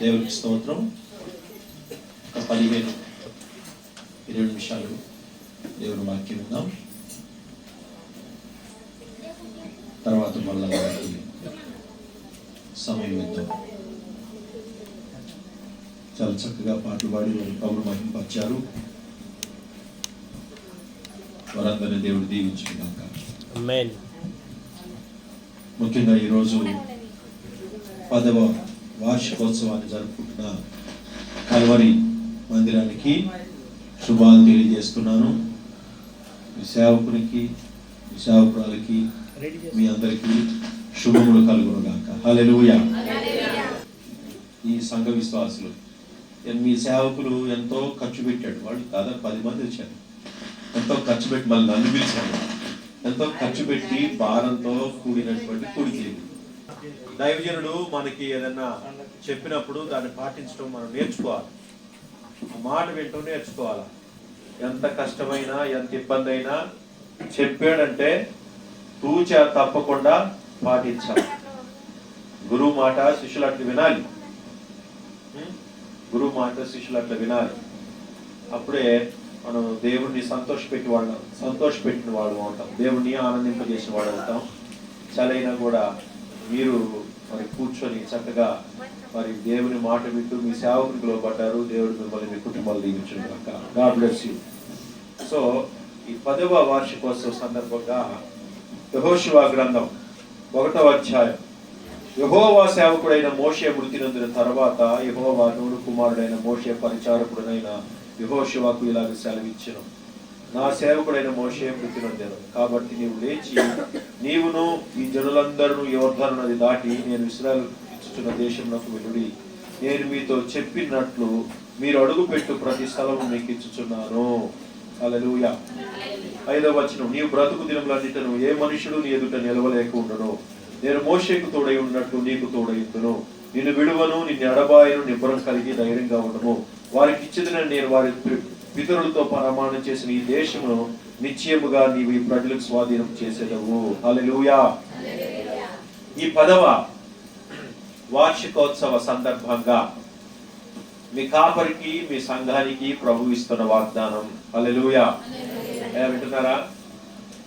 దేవునికి స్తోత్రం. ఒక 15-20 నిమిషాలు దేవుని వాక్యం విందాం. తర్వాత మళ్ళీ సమయం ఇద్దాం. చాలా చక్కగా పాటలు పాడి ప్రభువు మహిమపరిచారు. వారందరినీ దేవుడు దీవించుగాక. ఆమేన్. ముఖ్యంగా ఈరోజు 10వ వార్షికోత్సవాన్ని జరుపుకుంటున్న కల్వరి మందిరానికి శుభాలు తెలియజేస్తున్నాను. మీ సేవకునికి, మీ సేవకురాలకి, మీ అందరికీ శుభములు కలుగునుగాక. హల్లెలూయా. ఈ సంఘ విశ్వాసులు, మీ సేవకులు ఎంతో ఖర్చు పెట్టాడు. వాళ్ళు దాదాపు 10 మంది వచ్చారు. ఎంతో ఖర్చు పెట్టి మళ్ళీ నన్ను పిలిచాడు. ఎంతో ఖర్చు పెట్టి భారంతో కూడినటువంటి కూడికి. దైవజనుడు మనకి ఏదన్నా చెప్పినప్పుడు దాన్ని పాటించడం మనం నేర్చుకోవాలి. ఆ మాట వింటూ నేర్చుకోవాలి. ఎంత కష్టమైనా, ఎంత ఇబ్బంది అయినా చెప్పాడంటే తూచా తప్పకుండా పాటించాలి. గురువు మాట శిష్యులు అట్లా వినాలి. గురువు మాట శిష్యులు అట్లా వినాలి. అప్పుడే మనం దేవుణ్ణి సంతోషపెట్టిన వాడు అవుతాం. దేవుణ్ణి ఆనందింపజేసిన వాడు అవుతాం. చలైనా కూడా మీరు మరి కూర్చొని చక్కగా మరి దేవుని మాట వింటూ మీ సేవకునికి లోబడ్డారు. దేవుడు మిమ్మల్ని మీ కుటుంబాలు దీవించును గాక. God bless you. సో ఈ 10వ వార్షికోత్సవ సందర్భంగా యెహోషువ గ్రంథం 1వ అధ్యాయం. యెహోవా సేవకుడైన మోషే మృతి నొందిన తర్వాత యెహోవా నూను కుమారుడైన మోషే పరిచారకుడైన యెహోషువకు ఇలాగ సెలవిచ్చెను. నా సేవకుడైన మోషే మృతి నొందెను. కాబట్టి నీవు లేచి నీవును ఈ జనులందరూ యోర్దాను నది దాటి నేను ఇశ్రాయేలు ఇచ్చుచున్న దేశమునకు వెళ్ళుడి. నేను మీతో చెప్పినట్లు మీరు అడుగుపెట్టు ప్రతి స్థలము మీకు ఇచ్చుచున్నాను. హల్లెలూయా. 5వ వచనం. నీవు బ్రతుకు దినములన్నిటను ఏ మనుషుడు నీ ఎదుట నిలవలేక ఉండను. నేను మోషేకు తోడై ఉన్నట్టు నీకు తోడైందును. నిన్ను విడువను, నిన్ను ఎడబాయను. నిబ్బరం కలిగి ధైర్యంగా ఉండము. వారికి ఇచ్చిదని నేను వారి పితరులతో ప్రమాణం చేసిన ఈ దేశమును నిశ్చయముగా నీవు ఈ ప్రజలకు స్వాధీనం చేసేదవు. హల్లెలూయా. ఈ 10వ వార్షికోత్సవ సందర్భంగా మీ కాపరికి, మీ సంఘానికి ప్రభు ఇస్తున్న వాగ్దానం. హల్లెలూయా. వింటున్నారా?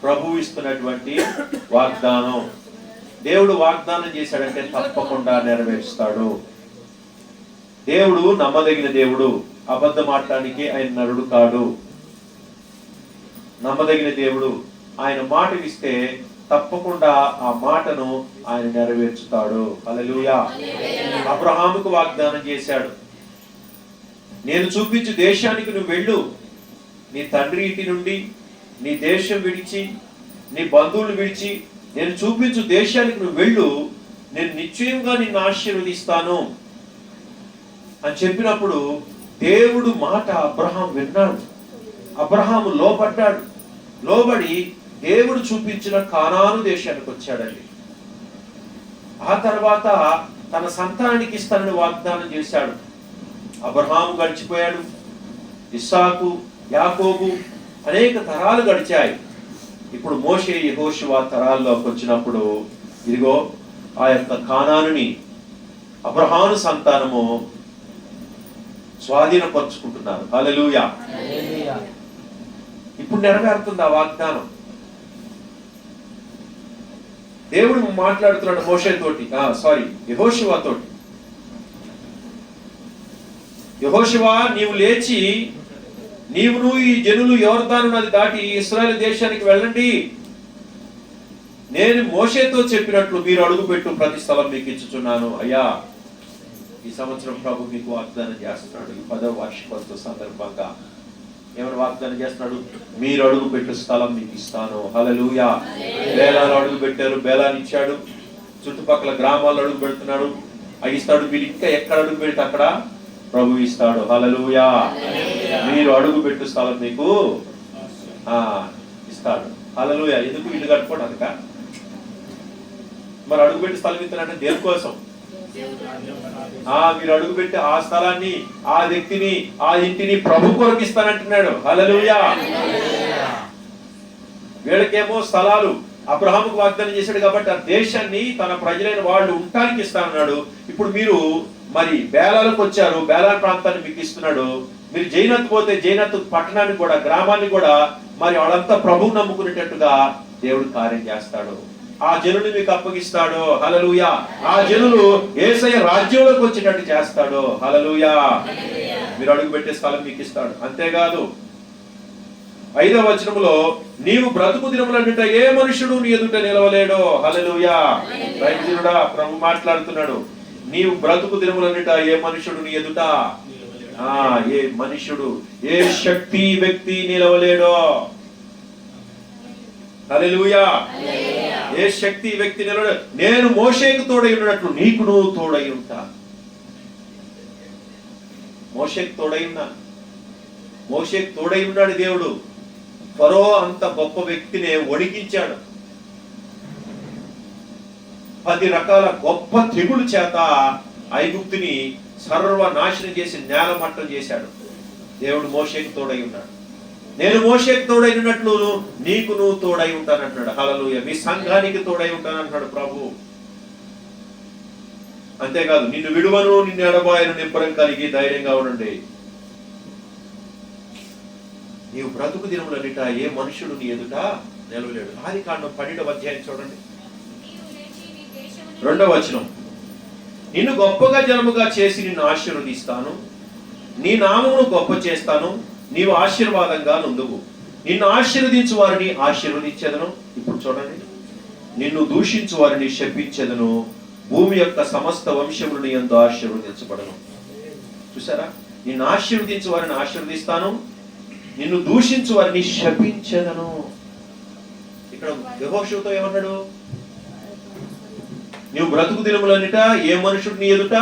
ప్రభు ఇస్తున్నటువంటి వాగ్దానం. దేవుడు వాగ్దానం చేశాడంటే తప్పకుండా నెరవేరుస్తాడు. దేవుడు నమ్మదగిన దేవుడు. అబద్ధం ఆడటానికి ఆయన నరుడు కాడు. నమ్మదగిన దేవుడు. ఆయన మాట ఇస్తే తప్పకుండా ఆ మాటను ఆయన నెరవేర్చుతాడు. హల్లెలూయా. అబ్రహాముకు వాగ్దానం చేశాడు. నేను చూపించు దేశానికి నువ్వు వెళ్ళు. నీ తండ్రి ఇంటి నుండి, నీ దేశం విడిచి, నీ బంధువులు విడిచి నేను చూపించు దేశానికి నువ్వు వెళ్ళు. నేను నిశ్చయంగా నిన్ను ఆశీర్వదిస్తాను అని చెప్పినప్పుడు దేవుడు మాట అబ్రహాం విన్నాడు. అబ్రహాము లోబడ్డాడు. లోబడి దేవుడు చూపించిన కానాను దేశానికి వచ్చాడండి. ఆ తర్వాత తన సంతానానికి ఇస్తానని వాగ్దానం చేశాడు. అబ్రహాము గడిచిపోయాడు. ఇస్సాకు, యాకోబు అనేక తరాలు గడిచాయి. ఇప్పుడు మోషే, యెహోషువ తరాల్లోకి వచ్చినప్పుడు ఇదిగో ఆ యొక్క కానానుని అబ్రహాము సంతానము స్వాధీనపరుచుకుంటున్నారు. హల్లెలూయా. ఇప్పుడు నెరవేరుతుంది ఆ వాగ్దానం. దేవుడు మాట్లాడుతున్నాడు మోషే తోటి, యెహోషువ తోటి. యెహోషువ, నీవు లేచి నీవును ఈ జనులు యోర్దాను నది దాటి ఇశ్రాయేలు దేశానికి వెళ్ళండి. నేను మోషేతో చెప్పినట్లు మీరు అడుగుపెట్టు ప్రతి స్థలం మీకు ఇచ్చుచున్నాను. అయ్యా, ఈ సంవత్సరం ప్రభు మీకు వాగ్దానం చేస్తున్నాడు. ఈ 10వ వార్షికోత్సవ సందర్భంగా ఏమైనా వాగ్దానం చేస్తున్నాడు? మీరు అడుగు పెట్టు స్థలం మీకు ఇస్తాను. హల్లెలూయా. బేలాలు అడుగు పెట్టారు, బేలాన్ని ఇచ్చాడు. చుట్టుపక్కల గ్రామాల్లో అడుగు పెడుతున్నాడు, అవి ఇస్తాడు. మీరు ఇంకా ఎక్కడ అడుగు పెడితే అక్కడ ప్రభు ఇస్తాడు. హల్లెలూయా. మీరు అడుగు పెట్టు స్థలం మీకు ఇస్తాడు. హల్లెలూయా. ఎందుకు? ఇల్లు కట్టుకోవడానిక? మరి అడుగు పెట్టి స్థలం ఇస్తానంటే దేనికోసం? మీరు అడుగు పెట్టి ఆ స్థలాన్ని, ఆ వ్యక్తిని, ఆ ఇంటిని ప్రభు కొరకు ఇస్తానంటున్నాడు. హల్లెలూయా. వీళ్ళకేమో స్థలాలు అబ్రహాముకు వాగ్దానం చేశాడు కాబట్టి ఆ దేశాన్ని తన ప్రజలైన వాళ్ళు ఉండటానికి ఇస్తానన్నాడు. ఇప్పుడు మీరు మరి బేలాలకు వచ్చారు, బేలాల ప్రాంతాన్ని మీకు ఇస్తున్నాడు. మీరు జైనత్ పోతే జైనత్ పట్టణాన్ని కూడా, గ్రామాన్ని కూడా మరి వాళ్ళంతా ప్రభువు నమ్ముకునేటట్టుగా దేవుడు కార్యం చేస్తాడు. ఆ జనులు మీకు అప్పగిస్తాడు. హల్లెలూయా. ఆ జనులు యేసయ్య రాజ్యంలోకి వచ్చేటట్టు చేస్తాడు. హల్లెలూయా. మీరు అడుగు పెట్టే స్థలం మీకు ఇస్తాడు. అంతేకాదు 5వ వచనములో, నీవు బ్రతుకు దినములన్నిట ఏ మనుషుడు నీ ఎదుట నిలవలేడో. హల్లెలూయా. దైవజనుడా ప్రభు మాట్లాడుతున్నాడు. నీవు బ్రతుకు దినములన్నిట ఏ మనుషుడు నీ ఎదుట, ఏ మనుషుడు, ఏ శక్తి వ్యక్తి నిలవలేడో. హల్లెలూయా. ఏ శక్తి వ్యక్తి నిలవలేడు. నేను మోషేకు తోడై ఉన్నట్లు నీకును తోడై ఉంటా. మోషేకు తోడై ఉన్నా. మోషేకు తోడై ఉన్నాడు దేవుడు. ఫరో అంత గొప్ప వ్యక్తిని వణికించాడు. 10 రకాల గొప్ప తెగులు చేత ఐగుప్తుని సర్వనాశనం చేసి నేలమట్టం చేశాడు. దేవుడు మోషేకు తోడై ఉన్నాడు. నేను మోషేకు తోడై ఉన్నట్లు నీకు నువ్వు తోడై ఉంటానంటున్నాడు. హల్లెలూయా. మీ సంఘానికి తోడై ఉంటానంటున్నాడు ప్రభు. అంతేకాదు, నిన్ను విడువను, నిన్ను ఎడబాయను, నిబ్బరం కలిగి ధైర్యంగా ఉండండి. నీవు బ్రతుకు దినములన్నిట ఏ మనుషుడు నీ ఎదుట నిలవలేడు. ఆదికాండం 12వ అధ్యాయం చూడండి, 2వ వచనం. నిన్ను గొప్పగా జనముగా చేసి నిన్ను ఆశీర్వదిస్తాను, నీ నామమును గొప్ప చేస్తాను, నీవు ఆశీర్వాదంగా నుందువు. నిన్ను ఆశీర్వదించు వారిని ఆశీర్వదించెదను. ఇప్పుడు చూడండి, నిన్ను దూషించు వారిని శపించెదను, భూమి యొక్క సమస్త వంశములను యందు ఆశీర్వదించబడను. చూసారా? నిన్ను ఆశీర్వదించు వారిని ఆశీర్వదిస్తాను, నిన్ను దూషించు వారిని శపించెదను. ఇక్కడ యెహోషువతో ఏమన్నాడు? నీవు బ్రతుకు దినములన్నిట ఏ మనుషుడు నీ ఎదుట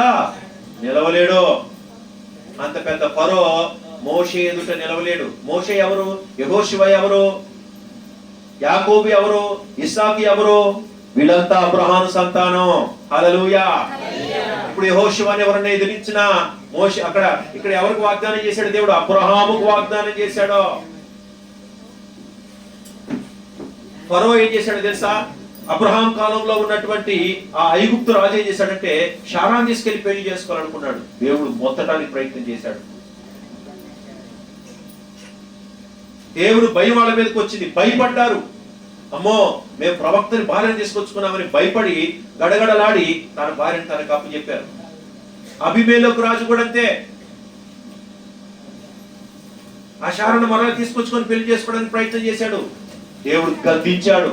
నిలవలేడో. అంత పెద్ద ఫరో మోషే ఎదుట నిలవలేడు. మోషే ఎవరు? యెహోషువ ఎవరు? యాకోబు ఎవరు? ఇస్సాకు ఎవరు? వీళ్ళంతా అబ్రహాము సంతానం. హల్లెలూయా. ఇప్పుడు యెహోషువని ఎవరన్నా ఎదిరించినా మోషే ఇక్కడ ఎవరికి వాగ్దానం చేశాడు దేవుడు? అబ్రహాముకు వాగ్దానం చేశాడు. ఫరో ఏం చేశాడు తెలుసా? అబ్రహాం కాలంలో ఉన్నటువంటి ఆ ఐగుప్తు రాజు ఏం చేశాడంటే షారాన్ తీసుకెళ్లి పెళ్లి చేసుకోవాలనుకున్నాడు. దేవుడు మొత్తటానికి ప్రయత్నం చేశాడు. దేవుడు భయం వాళ్ళ మీదకి వచ్చింది. భయపడ్డారు. అమ్మో, మేము ప్రవక్తని భార్యను తీసుకొచ్చుకున్నామని భయపడి గడగడలాడి తన భార్యను తనకు అప్పు చెప్పారు. అబీమెలెకు రాజు కూడా అంతే. ఆ షారాను మరలా తీసుకొచ్చుకొని పెళ్లి చేసుకోవడానికి ప్రయత్నం చేశాడు. దేవుడు గద్దించాడు.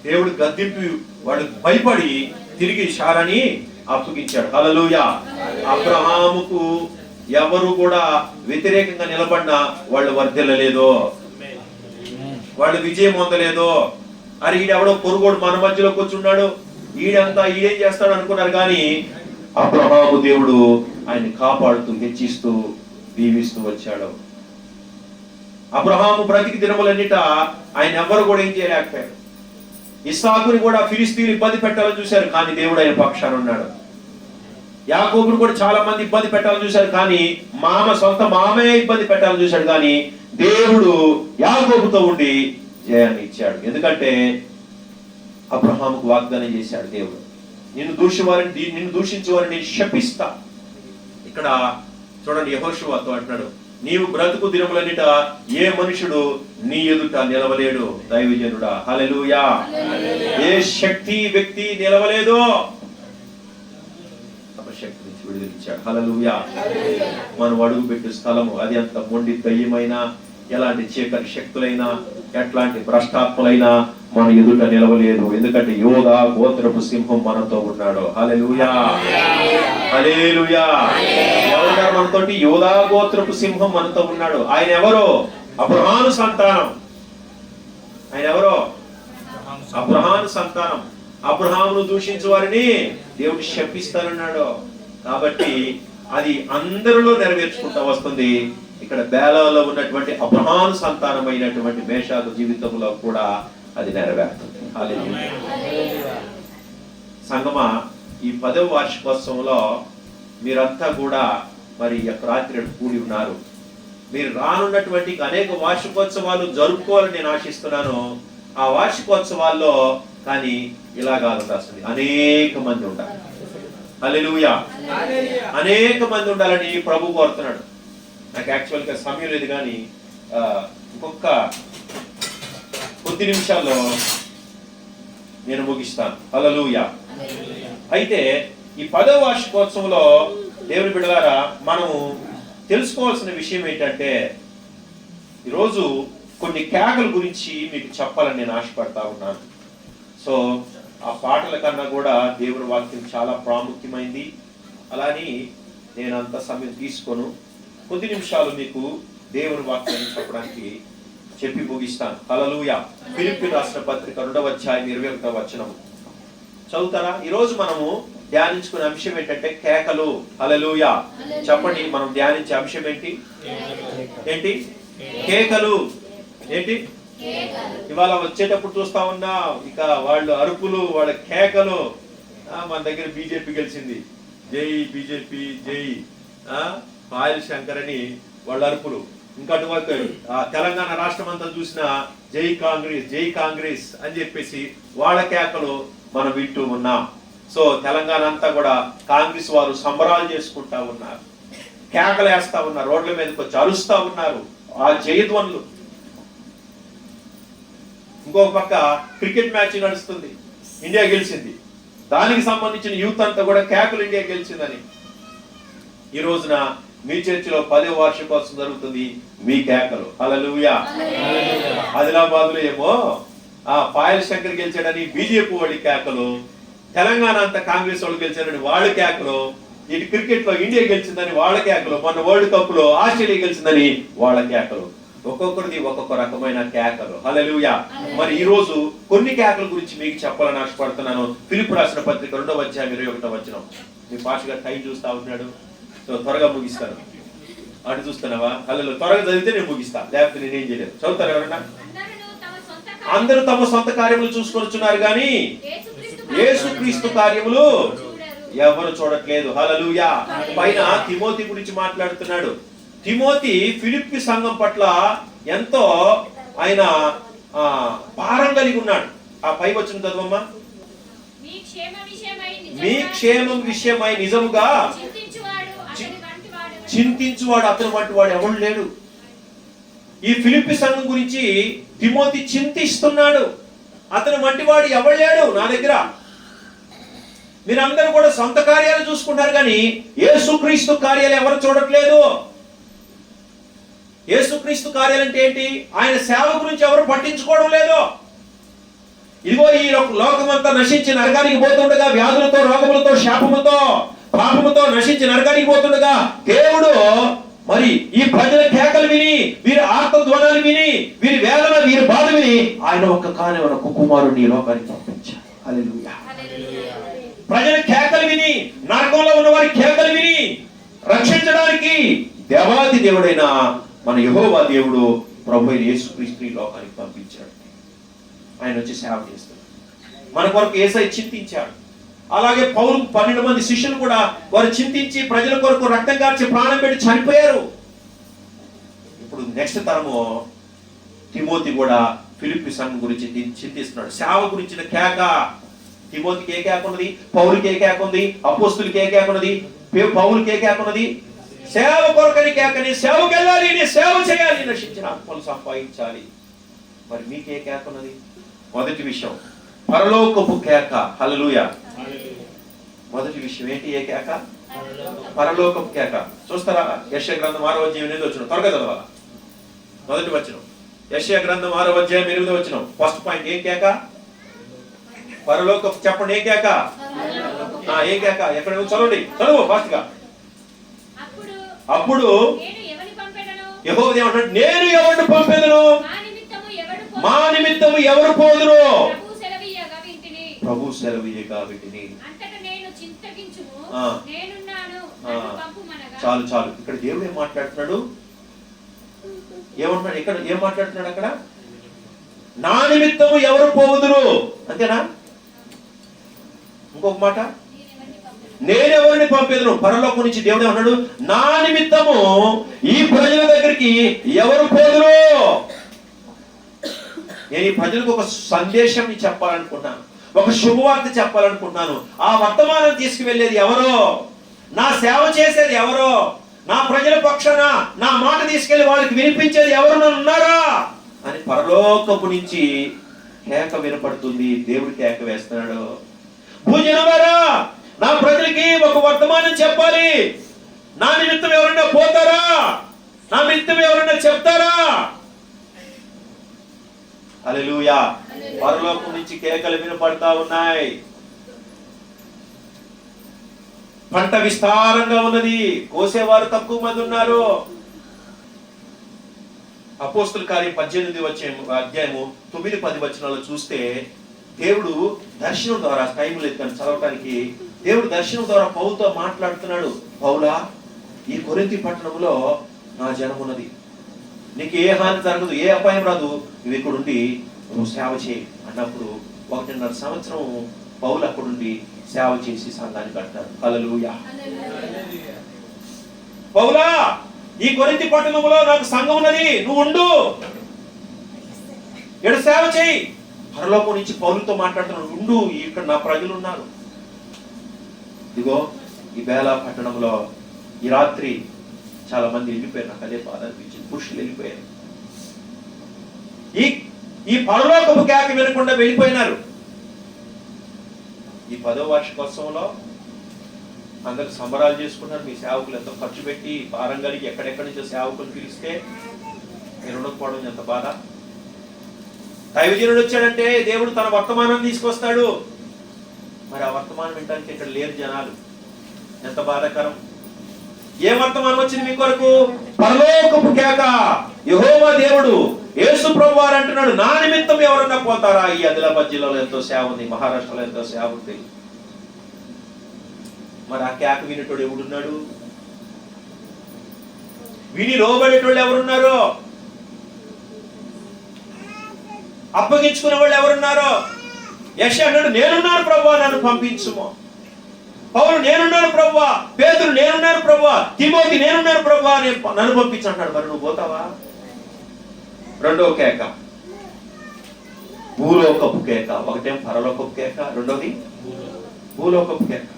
దేవుడు గద్దింపి వాడు భయపడి తిరిగి షారాని అప్పగించాడు. హల్లెలూయా. అబ్రహాముకు ఎవరు కూడా వ్యతిరేకంగా నిలబడినా వాళ్ళు వర్ధిల్లలేదు, వాళ్ళు విజయం పొందలేదు. అరే ఈడెవడో పొరుగోడు మన మధ్యలోకి వచ్చి ఉన్నాడు, ఈడేం చేస్తాడు అనుకున్నారు. కానీ అబ్రహాము దేవుడు ఆయన్ని కాపాడుతూ, హెచ్చిస్తూ, దీవిస్తూ వచ్చాడు. అబ్రహాము బ్రతికి దినములన్నిట ఆయన ఎవరు కూడా ఏం చేయలేకపోయారు. ఇస్సాకుని కూడా ఫిలిస్తీయులు ఇబ్బంది పెట్టాలని చూశారు, కానీ దేవుడు ఆయన పక్షాన ఉన్నాడు. యాకోబుని కూడా చాలా మంది ఇబ్బంది పెట్టాలని చూశారు, కానీ సొంత మామే ఇబ్బంది పెట్టాలని చూశాడు. కానీ దేవుడు యాకోబుతో ఉండి జయాన్ని ఇచ్చాడు. ఎందుకంటే అబ్రహాముకు వాగ్దానం చేశాడు దేవుడు, నిన్ను దూషించే వారిని శపిస్తా. ఇక్కడ చూడండి, యెహోషువతో అంటున్నాడు, నీవు బ్రతుకు దినములన్నిట ఏ మనుషుడు నీ ఎదుట నిలవలేడు. దైవజనుడా, హల్లెలూయా. ఏ శక్తి వ్యక్తి నిలవలేదు. శక్తి నుంచి విడుదలిచ్చాడు. హల్లెలూయా. మనం అడుగు పెట్టే స్థలము అది అంత మొండి దయ్యమైనా, ఎలాంటి చీకటి శక్తులైనా, ఎట్లాంటి భ్రష్టాత్ములైనా మన ఎదుట నిలవలేదు. ఎందుకంటే యోధా గోత్రపు సింహం మనతో ఉన్నాడు. హల్లెలూయా, హల్లెలూయా. ఎవరు మనతోటి? యోధా గోత్రపు సింహం మనతో ఉన్నాడు. ఆయన ఎవరో? అబ్రహాము సంతానం. ఆయన ఎవరో? అబ్రహాము సంతానం. అబ్రహామును దూషించే వారిని దేవుడు శపిస్తానన్నాడు. కాబట్టి అది అందరిలో నెరవేర్చుకుంటూ వస్తుంది. ఇక్కడ బేలాలో ఉన్నటువంటి అబ్రహాము సంతానమైనటువంటి మేషాకు జీవితంలో కూడా అది నెరవేరుతుంది. హల్లెలూయా. సంగమా, ఈ 10వ వార్షికోత్సవంలో మీరంతా కూడా మరి రాత్రి కూడి ఉన్నారు. మీరు రానున్నటువంటి అనేక వార్షికోత్సవాలు జరుపుకోవాలని నేను ఆశిస్తున్నాను. ఆ వార్షికోత్సవాల్లో కానీ ఇలా కాదు, అసలు అనేక మంది ఉంటారు. హల్లెలూయా. అనేక మంది ఉండాలని ప్రభు కోరుతున్నాడు. నాకు యాక్చువల్గా సమయం లేదు కానీ ఇంకొక కొద్ది నిమిషాల్లో నేను ముగిస్తాను. హల్లెలూయా. అయితే ఈ 10వ వార్షికోత్సవంలో దేవుని బిడ్డలారా మనము తెలుసుకోవాల్సిన విషయం ఏంటంటే, ఈరోజు కొన్ని కేకల గురించి మీకు చెప్పాలని నేను ఆశపడతా ఉన్నాను. సో ఆ పాటల కన్నా కూడా దేవుని వాక్యం చాలా ప్రాముఖ్యమైంది. అలాని నేను అంత సమయం తీసుకోను, కొద్ది నిమిషాలు మీకు దేవుని వాక్యాన్ని చెప్పడానికి చెప్పి ముగిస్తాను. హల్లెలూయా. ఫిలిప్పీ రాసిన పత్రిక 2వ అధ్యాయం 21వ వచనం చదువుతారా? ఈరోజు మనము ధ్యానించుకునే అంశం ఏంటంటే కేకలు. హల్లెలూయా. చెప్పండి, మనం ధ్యానించే అంశం ఏంటి? కేకలు. ఏంటి? ఇవాళ వచ్చేటప్పుడు చూస్తా ఉన్నా ఇక వాళ్ళు అరుపులు, వాళ్ళ కేకలు. మన దగ్గర బీజేపీ గెలిచింది, జై బీజేపీ, జై పాయల్ శంకర్ అని వాళ్ళ అరుపులు. ఇంకా అటువైపు తెలంగాణ రాష్ట్రం అంతా చూసినా జై కాంగ్రెస్, జై కాంగ్రెస్ అని చెప్పేసి వాళ్ళ కేకలు మనం వింటూ ఉన్నాం. సో తెలంగాణ అంతా కూడా కాంగ్రెస్ వారు సంబరాలు చేసుకుంటా ఉన్నారు, కేకలు వేస్తా ఉన్నారు, రోడ్ల మీదకి వచ్చి అరుస్తా ఉన్నారు ఆ జయధ్వనులు. ఇంకొక పక్క క్రికెట్ మ్యాచ్ నడుస్తుంది, ఇండియా గెలిచింది, దానికి సంబంధించిన యూత్ అంతా కూడా కేకలు ఇండియా గెలిచిందని. ఈ రోజున మీ చర్చిలో 10వ వార్షికోత్సవం జరుగుతుంది, మీ కేకలు. హల్లెలూయా. ఆదిలాబాద్ లో ఏమో పాయల్ శంకర్ గెలిచాడని బీజేపీ వాడి కేకలు, తెలంగాణ అంతా కాంగ్రెస్ వాళ్ళు గెలిచారని వాళ్ళ కేకలు, ఇటు క్రికెట్ లో ఇండియా గెలిచిందని వాళ్ళ కేకలు, మొన్న వరల్డ్ కప్ లో ఆస్ట్రేలియా గెలిచిందని వాళ్ళ కేకలు. ఒక్కొక్కరిది ఒక్కొక్క రకమైన కేకలు. హల్లెలూయా. మరి ఈ రోజు కొన్ని కేకల గురించి మీకు చెప్పాలని ఆశపడుతున్నాను. ఫిలిప్పీ రాసిన పత్రిక 2వ అధ్యాయం 21వ వచనం. మీ పాస్టర్ గారు టైం చూస్తా ఉన్నాడు, సో త్వరగా ముగిస్తాను. అటు చూస్తున్నావా? హల్లెలూయా. త్వరగా చదివితే నేను ముగిస్తా, లేకపోతే నేనేం చేయలేదు. చదువుతారు ఎవరన్నా? అందరూ తమ సొంత కార్యములు చూసుకొచ్చున్నారు కానీ యేసుక్రీస్తు కార్యములు ఎవరు చూడట్లేదు. హల్లెలూయా. పైన తిమోతి గురించి మాట్లాడుతున్నాడు. తిమోతి ఫిలిప్పీ సంఘం పట్ల ఎంతో ఆయన భారం కలిగి ఉన్నాడు. ఆ పై వచ్చిన చదవమ్మా. మీ క్షేమం విషయమై నిజముగా చింతించువాడు అతని వంటి వాడు ఎవడు లేడు. ఈ ఫిలిప్పీ సంఘం గురించి తిమోతి చింతిస్తున్నాడు. అతని వంటి వాడు ఎవడు లేడు నా దగ్గర. మీరందరూ కూడా సొంత కార్యాలు చూసుకుంటారు కానీ యేసుక్రీస్తు కార్యాలు ఎవరు చూడట్లేదు. యేసుక్రీస్తు కార్యాలు అంటే ఏంటి? ఆయన సేవ గురించి ఎవరు పట్టించుకోవడం లేదు. ఇదిగో ఈ లోకమంతా నశించి నరకానికి పోతుండగా, వ్యాధులతో, రోగములతో, శాపములతో, పాపముతో నశించి నరకానికి పోతుండగా, దేవుడు మరి ఈ ప్రజల కేకలు విని, వీరి ఆర్తధ్వనాలు విని, వీరి వేదన, వీరి బాధ విని ఆయన ఒక్క కాని కుమారుని ఈ లోకానికి పంపించారు. హల్లెలూయా. ప్రజల కేకలు విని, నరకంలో ఉన్న వారి కేకలు విని రక్షించడానికి దేవాది దేవుడైన మన యెహోవా దేవుడు ప్రభు అయిన యేసుక్రీస్తుని లోకానికి పంపించాడు. ఆయన వచ్చి సేవ చేస్తాడు. మన కొరకు యేసయ్య చింతించాడు. అలాగే పౌలు 12 మంది శిష్యులు కూడా వారు చింతించి ప్రజల కొరకు రక్తం కార్చి ప్రాణం పెట్టి చనిపోయారు. ఇప్పుడు నెక్స్ట్ తరము తిమోతి కూడా ఫిలిప్పీ సంఘం గురించి చింతిస్తున్నాడు. సేవ గురించిన కేక. తిమోతికి ఏ కేక ఉన్నది? పౌలుకి ఏ కేక ఉంది? అపోస్తులకి ఏ కేక ఉన్నది? పౌలుకి ఏ కేక ఉన్నది? సేవ కొరకని కేకని, సేవకి వెళ్ళాలి, సేవ చేయాలి, నశించిన ఆత్మలు సంపాదించాలి. మరి మీకు ఏ కేక ఉన్నది? మొదటి విషయం పరలోకపు కేక. హల్లెలూయా. మొదటి విషయం ఏంటి? ఏ కేక? పరలోకపు కేక. చూస్తారా? యెషయా గ్రంథం 6వ అధ్యాయం 8వ వచనం. త్వరగా చదవాలా. మొదటి వచనం యెషయా గ్రంథం 6వ అధ్యాయం 8వ వచనం. ఫస్ట్ పాయింట్ ఏం కేక? పరలోకపు. చెప్పండి, ఏ కేక? ఏ కేక? ఎక్కడ చదవండి, చదువు ఫాస్ట్ గా. అప్పుడు యెహోవా ఏమంటాడు? నేను ఎవరిని పంపెదను, మా నిమిత్తము ఎవరు పోదురు? ప్రభు సెలవీయగా వింటిని. చాలు చాలు. ఇక్కడ దేవుడు ఏం మాట్లాడుతున్నాడు? ఏమంటున్నాడు? ఇక్కడ ఏం మాట్లాడుతున్నాడు? అక్కడ నా నిమిత్తము ఎవరు పోదురు అంతేనా? ఇంకొక మాట, నేనెవరిని పంపేదను. పరలోకం నుంచి దేవుడు అన్నాడు, నా నిమిత్తము ఈ ప్రజల దగ్గరికి ఎవరు పోదురు? నేను ఈ ప్రజలకు ఒక సందేశం చెప్పాలనుకున్నాను. ఒక శుభవార్త చెప్పాలనుకుంటున్నాను. ఆ వర్తమానం తీసుకువెళ్ళేది ఎవరో, నా సేవ చేసేది ఎవరో, నా ప్రజల పక్షాన నా మాట తీసుకెళ్లి వాళ్ళకి వినిపించేది ఎవరు ఉన్నారా అని పరలోకపు నుంచి కేక వినపడుతుంది. దేవుడు కేక వేస్తున్నాడు, భూజనవారా, నా ప్రజలకి ఒక వర్తమానం చెప్పాలి. నా నిమిత్తం ఎవరైనా పోతారా? నా నిమిత్తం ఎవరైనా చెప్తారా? హల్లెలూయా. పరలోకం నుంచి కేకలు వినపడతా ఉన్నాయి. పంట విస్తారంగా ఉన్నది, కోసేవారు తక్కువ మంది ఉన్నారు. అపోస్తుల కార్యం 18 అధ్యాయము 9-10 వచనాలు చూస్తే దేవుడు దర్శనం ద్వారా, టైం లేదు కానీ చదవటానికి, దేవుడు దర్శనం ద్వారా పౌలుతో మాట్లాడుతున్నాడు. పౌలా, ఈ కొరింథీ పట్టణంలో నా జనం ఉన్నది, నీకు ఏ హాని జరగదు, ఏ అపాయం రాదు, నువ్వు ఇక్కడుండి నువ్వు సేవ చేయి అన్నప్పుడు 1.5 సంవత్సరం పౌలు అక్కడుండి సేవ చేసి సంఘాన్ని కట్టాడు. హల్లెలూయా. పౌలా, ఈ కొరింథీ పట్టణంలో నాకు సంఘం ఉన్నది, నువ్వు ఉండు, ఇక్కడ సేవ చేయి. పరలోకం నుంచి పౌలుతో మాట్లాడుతున్నాడు, ఉండు, ఇక్కడ నా ప్రజలు ఉన్నారు. ఇదిగో ఈ బేలా పట్టణంలో ఈ రాత్రి చాలా మంది వెళ్ళిపోయారు. నాకు అదే బాధ అనిపించింది, పురుషులు వెళ్ళిపోయారు. ఈ పరలోకపు కేక వినకుండా వెళ్ళిపోయినారు. ఈ 10వ వార్షికోత్సవంలో అందరు సంబరాలు చేసుకున్నారు. మీ సేవకులు ఎంతో ఖర్చు పెట్టి భారం కలిగి ఎక్కడెక్కడి నుంచో సేవకులు పిలిస్తే మీరు ఉండకపోవడం ఎంత బాధ. దైవజనుడు వచ్చాడంటే దేవుడు తన వర్తమానం తీసుకొస్తాడు. మరి ఆ వర్తమానం వినడానికి ఇక్కడ లేరు జనాలు, ఎంత బాధాకరం. ఏ వర్తమానం వచ్చింది మీ కొరకు? పరలోకపు కేక. యెహోవా దేవుడు యేసు ప్రభువు వారు అంటున్నాడు, నా నిమిత్తం ఎవరన్నా పోతారా? ఈ ఆదిలాబాద్ జిల్లాలో ఎంతో సేవ ఉంది, మహారాష్ట్రలో ఎంతో సేవ ఉంది. మరి ఆ కేక వినేటోడు ఎవడున్నాడు? విని లోబడేటోళ్ళు ఎవరున్నారో? అప్పగించుకునే వాళ్ళు ఎవరున్నారో? యెషయా అన్నాడు, నేనున్నాను ప్రభువా, నన్ను పంపించుము. పౌలు, నేనున్నాను ప్రభువా. పేతురు, నేనున్నాను ప్రభువా. తిమోతి, నేనున్నాను ప్రభువా, నన్ను పంపించు అంటాడు. మరి నువ్వు పోతావా? రెండో కేక భూలోకపు కేక. ఒకటేం పరలోకపు కేక, రెండోది భూలోకపు కేక.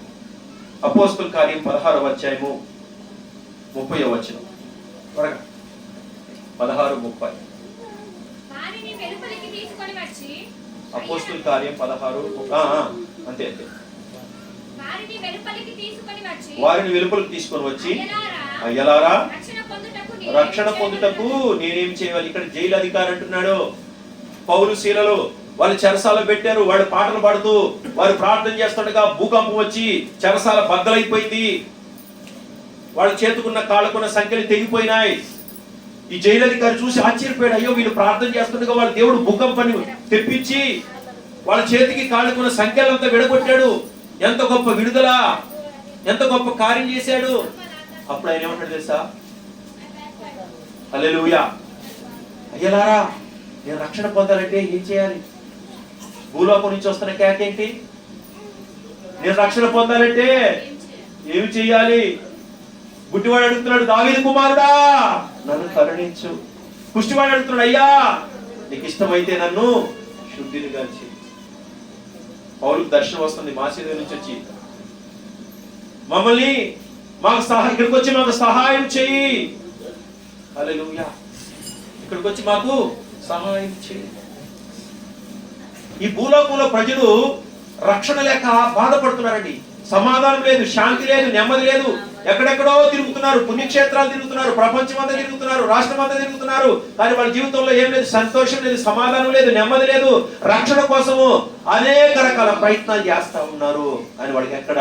అపోస్తుల కార్యం 16వ అధ్యాయము 30వ వచనం, త్వరగా 16:30. అపోస్తుల కార్యం 16 అంతే అంతే. వారిని వెలుపలికి తీసుకొని వచ్చి, అయ్యలారా, రక్షణ పొందుటకు నేనేం చేయాలి? ఇక్కడ జైలు అధికారి అంటున్నాడు. పౌలు శీలలు వాళ్ళు చెరసాల పెట్టారు. వాడు పాటలు పాడుతూ వారు ప్రార్థన చేస్తుండగా భూకంపం వచ్చి చెరసాల బద్దలైపోయింది. వాళ్ళ చేతుకున్న కాళ్ళకున్న సంఖ్యలు తెగిపోయినాయి. ఈ జైలు అధికారి చూసి ఆశ్చర్యపోయాడు. అయ్యో, వీళ్ళు ప్రార్థన చేస్తుండగా వాళ్ళ దేవుడు భూకంపాన్ని తెప్పించి వాళ్ళ చేతికి కాళ్ళకున్న సంఖ్యలంతా విడగొట్టాడు. ఎంత గొప్ప విడుదల, ఎంత గొప్ప కార్యం చేశాడు. అప్పుడు ఆయన ఏమంటాడు తెలుసా? హల్లెలూయా. అయ్యలారా, నేను రక్షణ పొందాలంటే ఏం చేయాలి? భూలోకం నుంచి వస్తున్న కేక ఏంటి? నేను రక్షణ పొందాలంటే ఏమి చేయాలి? గుడ్డివాడు అడుగుతున్నాడు, దావీదు కుమారుడా, నన్ను కరుణించు. కుష్టివాడు అడుగుతున్నాడు, అయ్యా, నీకు ఇష్టమైతే నన్ను శుద్ధినిగా చేయి. పౌలుకు దర్శనం వస్తుంది మాసిదోనియ నుంచి వచ్చి, మమ్మల్ని ఇక్కడికి వచ్చి మాకు సహాయం చెయ్యి. హల్లెలూయా. ఇక్కడికి వచ్చి మాకు సహాయం చెయ్యి. ఈ భూలోకంలో ప్రజలు రక్షణ లేక బాధపడుతున్నారండి. సమాధానం లేదు, శాంతి లేదు, నెమ్మది లేదు. ఎక్కడెక్కడో తిరుగుతున్నారు, పుణ్యక్షేత్రాలు తిరుగుతున్నారు, ప్రపంచం అంతా తిరుగుతున్నారు, రాష్ట్రం అంతా తిరుగుతున్నారు. కానీ వాళ్ళ జీవితంలో ఏం లేదు, సంతోషం లేదు, సమాధానం లేదు, నెమ్మది లేదు. రక్షణ కోసము అనేక రకాల ప్రయత్నాలు చేస్తా ఉన్నారు. కానీ వాళ్ళకి ఎక్కడ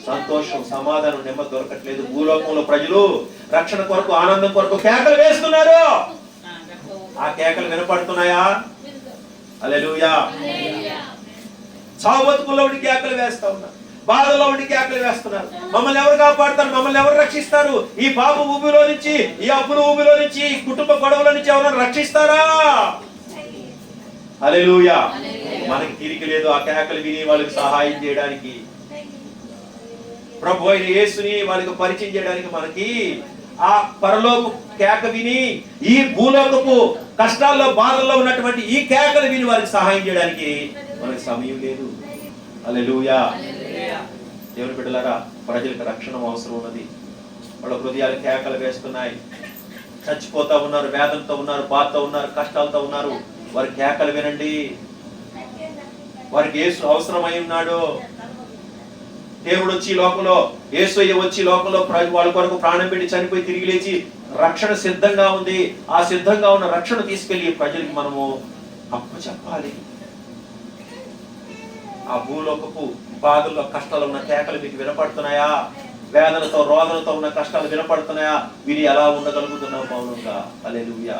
సంతోషం, సమాధానం, నెమ్మది దొరకట్లేదు. భూలోకంలో ప్రజలు రక్షణ కొరకు, ఆనందం కొరకు కేకలు వేస్తున్నారు. ఆ కేకలు వినపడుతున్నాయా? హల్లెలూయా. చావు బతుకుల్లో ఉండి కేకలు వేస్తా ఉన్నారు, బాధల్లో ఉండి కేకలు వేస్తున్నారు. మమ్మల్ని ఎవరు కాపాడుతారు? మమ్మల్ని ఎవరు రక్షిస్తారు? ఈ పాప ఊబిలో నుంచి, ఈ అప్పుల ఊబిలో నుంచి, ఈ కుటుంబ గొడవల నుంచి ఎవరైనా రక్షిస్తారా? హల్లెలూయా. మనకి తీరిక లేదు ఆ కేకలు విని వాళ్ళకి సహాయం చేయడానికి. ప్రభు అయిన యేసుని వాళ్ళకి పరిచయం చేయడానికి మనకి ఆ పరలోక కేక విని, ఈ భూలోకపు కష్టాల్లో బాధల్లో ఉన్నటువంటి ఈ కేకలు విని వారికి సహాయం చేయడానికి మనకి సమయం లేదు. హల్లెలూయా. దేవుని బిడ్డలారా, ప్రజలకు రక్షణ అవసరం ఉన్నది. వాళ్ళ హృదయాలు కేకలు వేస్తున్నాయి, చచ్చిపోతా ఉన్నారు, వేదనతో ఉన్నారు, బాధతో ఉన్నారు, కష్టాలతో ఉన్నారు. వారి కేకలు వినండి. వారికి యేసు అవసరమై ఉన్నాడు. దేవుడు వచ్చి లోకంలో, యేసయ్య వచ్చి లోకంలో వాళ్ళ కొరకు ప్రాణం పెట్టి చనిపోయి తిరిగి లేచి రక్షణ సిద్ధంగా ఉంది. ఆ సిద్ధంగా ఉన్న రక్షణ తీసుకెళ్లి ప్రజలకు మనము అప్పచెప్పాలి. ఆ భూలోకపు బాధల్లో కష్టాలు ఉన్న కేకలు మీకు వినపడుతున్నాయా? వేదనతో రోదనతో ఉన్న కష్టాలు వినపడుతున్నాయా? వీరు ఎలా ఉండగలుగుతున్నావు మౌనంగా? హల్లెలూయా.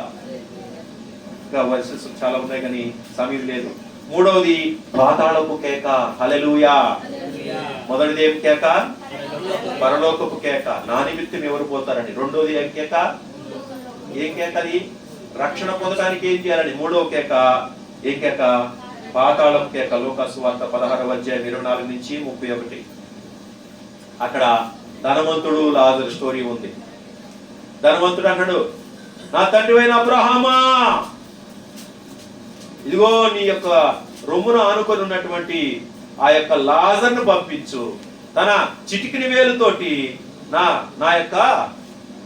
ఇంకా వర్సెస్ చాలా ఉన్నాయి కానీ సమయం లేదు. మూడవది పాతాళపు కేక. హల్లెలూయా. మొదటిది ఏం కేక? పరలోకపు కేక. నా నిమిత్తం ఎవరు పోతారని. రెండోది ఏం కేక? ఏం కేక అది? రక్షణ పొందడానికి ఏం చేయాలని. మూడవ కేక ఏం కేక? పాతాళపు కేక. లూకాసు వార్త 16:24-31. అక్కడ ధనవంతుడు లాజరు స్టోరీ ఉంది. ధనవంతుడు అన్నాడు, నా తండ్రి అయిన అబ్రహామా, ఇదిగో నీ యొక్క రొమ్మును ఆనుకొని ఉన్నటువంటి ఆ యొక్క లాజర్ను పంపించు. తన చిటికిని వేలుతోటి నా యొక్క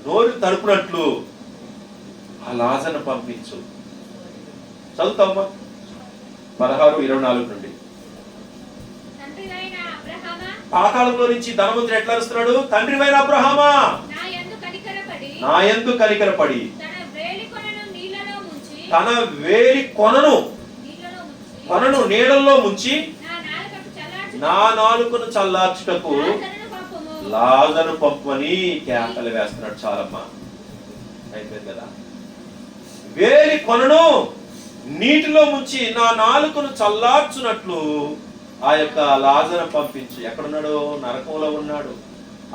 నోరు తడుపునట్లు ఆ లాజర్ను పంపించు. చదువుతామా 16:24 నుండి. పాతాళంలో నుంచి ధనవంతుడు ఎట్లా వస్తున్నాడు? తండ్రివైన అబ్రహామా, నా యందు కనికరపడి తన వేలి కొనను నీళ్ళల్లో ముంచి నా నాలుకను చల్లార్చుటకు లాజరు పంపని కేకలు వేస్తున్నాడు. చాలమ్మా, అయిపోయింది కదా. వేలి కొనను నీటిలో ముంచి నా నాలుకను చల్లార్చునట్లు ఆ యొక్క లాజరు పంపించు. ఎక్కడున్నాడు? నరకంలో ఉన్నాడు,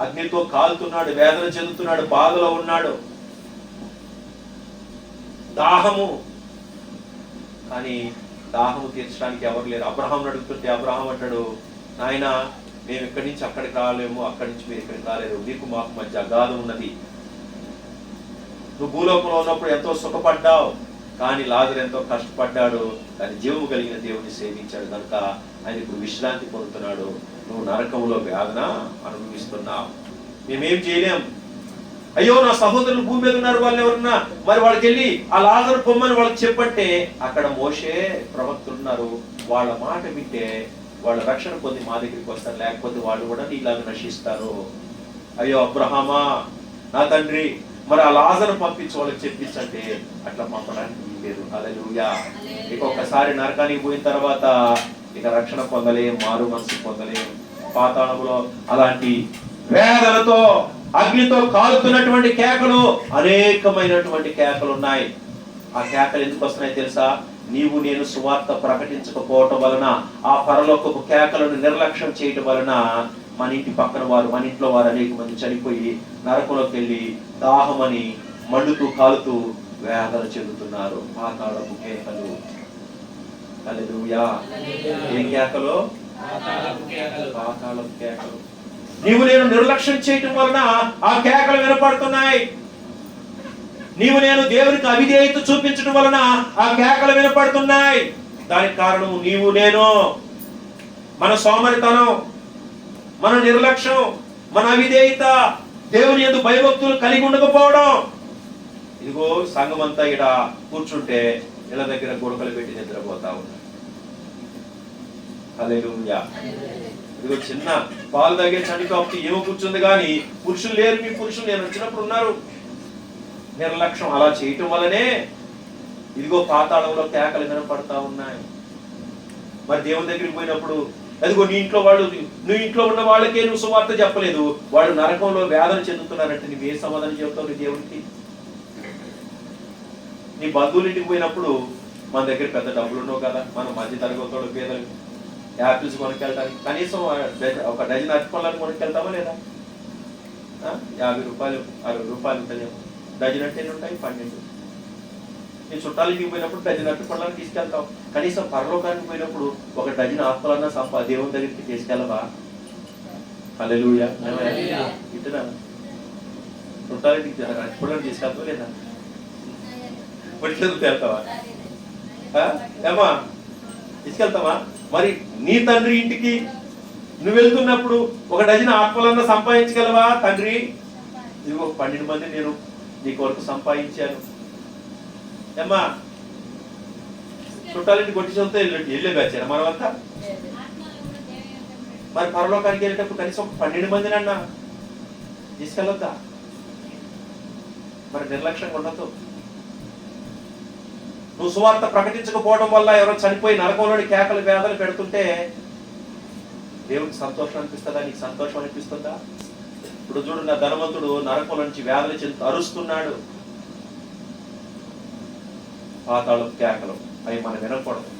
అగ్నితో కాలుతున్నాడు, వేదన చెందుతున్నాడు, బాధలో ఉన్నాడు, దాహము. కానీ దాహము తీర్చడానికి ఎవరు లేరు. అబ్రహాం అడుగుతుంటే అబ్రహాం అంటాడు, నాయన మేము ఇక్కడి నుంచి అక్కడికి రాలేము, అక్కడి నుంచి మీరు ఇక్కడికి రాలేరు, నీకు మాకు మధ్య అగాధం ఉన్నది. నువ్వు భూలోకంలో ఉన్నప్పుడు ఎంతో సుఖపడ్డావు, కానీ లాజరు ఎంతో కష్టపడ్డాడు, కానీ జీవము కలిగిన దేవుడిని సేవించాడు కనుక ఆయన ఇప్పుడు విశ్రాంతి పొందుతున్నాడు. నువ్వు నరకంలో వేదన అనుభవిస్తున్నావు, మేమేం చేయలేం. అయ్యో నా సహోదరులు భూమి మీద ఉన్నారు, వాళ్ళు ఎవరన్నా మరి వాళ్ళకి వెళ్ళి ఆ లాజరు పొమ్మని వాళ్ళకి చెప్పంటే అక్కడ మోషే ప్రవక్తలు ఉన్నారు, వాళ్ళ మాట వింటే వాళ్ళు రక్షణ పొంది మా దగ్గరికి వస్తారు, లేకపోతే వాళ్ళు కూడా నీలాగా నశిస్తారు. అయ్యో అబ్రహామా, నా తండ్రి, మరి ఆ లాజరు పంపించి వాళ్ళకి చెప్పించంటే అట్లా పంపడానికి లేదు. హల్లెలూయా. ఇక ఒక్కసారి నరకానికి పోయిన తర్వాత ఇక రక్షణ పొందలేం, మారు మనసు పొందలేం. పాతాళంలో అలాంటి వేదనతో అగ్నితో కాలుతున్నటువంటి కేకలు, అనేకమైనటువంటి కేకలు ఉన్నాయి. ఆ కేకలు ఎందుకు వస్తున్నాయి తెలుసా? నీవు నేను సువార్త ప్రకటించకపోవటం వలన, ఆ పరలోకపు కేకలను నిర్లక్ష్యం చేయటం వలన మన ఇంటి పక్కన వారు, మన ఇంట్లో వారు అనేక మంది చనిపోయి నరకంలోకి వెళ్ళి దాహమని మండుతూ కాలుతూ వేదన చెందుతున్నారు. పాతాళపు కేకలు. హల్లెలూయా. ఏ కేకలు? పాతాళపు కేకలు. నీవు నేను నిర్లక్ష్యం చేయటం వలన ఆ కేకలు వినపడుతున్నాయి. నీవు నేను దేవునికి అవిధేయత చూపించడం వలన ఆ కేకలు వినపడుతున్నాయి. దానికి కారణం నీవు నేను, మన సోమరితనం, మన నిర్లక్ష్యం, మన అవిధేయత, దేవుని యందు భయభక్తులు కలిగి ఉండకపోవడం. ఇదిగో సంఘమంతా ఇక్కడ కూర్చుంటే ఇళ్ళ దగ్గర గుడకలు పెట్టి నిద్రపోతా ఉన్నారు. హల్లెలూయా. ఇదిగో చిన్న పాలు తాగే చనికాపు ఏమో కూర్చుంది, కానీ పురుషులు లేరు. మీ పురుషులు నేను వచ్చినప్పుడు ఉన్నారు. నిర్లక్ష్యం అలా చేయటం వల్లనే ఇదిగో పాతాళంలో కేకలు వినపడతా ఉన్నాయి. మరి దేవుని దగ్గరికి పోయినప్పుడు అదిగో నీ ఇంట్లో వాళ్ళు, నువ్వు ఇంట్లో ఉన్న వాళ్ళకే నువ్వు సువార్త చెప్పలేదు, వాళ్ళు నరకంలో వేదన చెందుతున్నారంటే నువ్వు ఏ సమాధానం చెప్తావు నీ దేవునికి? నీ బంధువుల ఇంటికి పోయినప్పుడు మన దగ్గర పెద్ద డబ్బులు ఉండవు కదా, మనం మధ్య తరగతి పేదలు యాపిల్స్ కొనుక్కెళ్తానికి కనీసం ఒక డజన్ అరటిపళ్ళని కొనుక్కెళ్తామా లేదా? 50 రూపాయలు 60 రూపాయలు ఉంటాయేమో. డజన్ అంటే ఎన్ని ఉంటాయి? 12. నీ చుట్టాలకి పోయినప్పుడు డజన్ అరటిపళ్ళని తీసుకెళ్తావు. కనీసం పరలోకానికి పోయినప్పుడు ఒక డజన్ ఆత్మలన్నా దేవుని దగ్గరికి తీసుకెళ్ళవా? హల్లెలూయా. ఇటునా చుట్టాలకి అరటిపళ్ళని తీసుకెళ్తావు లేదా? పట్టుకెళ్తూ వెళ్తావా? ఏమా తీసుకెళ్తావా? మరి నీ తండ్రి ఇంటికి నువ్వు వెళ్తున్నప్పుడు ఒక డజన్ ఆత్మలన్నా సంపాదించగలవా? తండ్రి ఇదిగో 12 మంది నేను నీ కొరకు సంపాదించాను. ఏమ్మా చుట్టాలింటి కొట్టి చదువుతా వెళ్ళే వచ్చారా మనమంతా? మరి పరలోకానికి వెళ్ళేటప్పుడు కనీసం ఒక 12 మందినన్నా తీసుకెళ్ళొద్దా? మరి నిర్లక్ష్యంగా ఉండదు. నువ్వు సువార్త ప్రకటించకపోవడం వల్ల ఎవరో చనిపోయి నరకంలోని కేకలు వేదలు పెడుతుంటే దేవుడికి సంతోషం అనిపిస్తుందా? నీకు సంతోషం అనిపిస్తుందా? ఇప్పుడు చూడు, నా ధనవంతుడు నరకంలో నుంచి వేదలు చెందుతూ అరుస్తున్నాడు. పాతాళపు కేకలు అవి మనం వినకూడదు.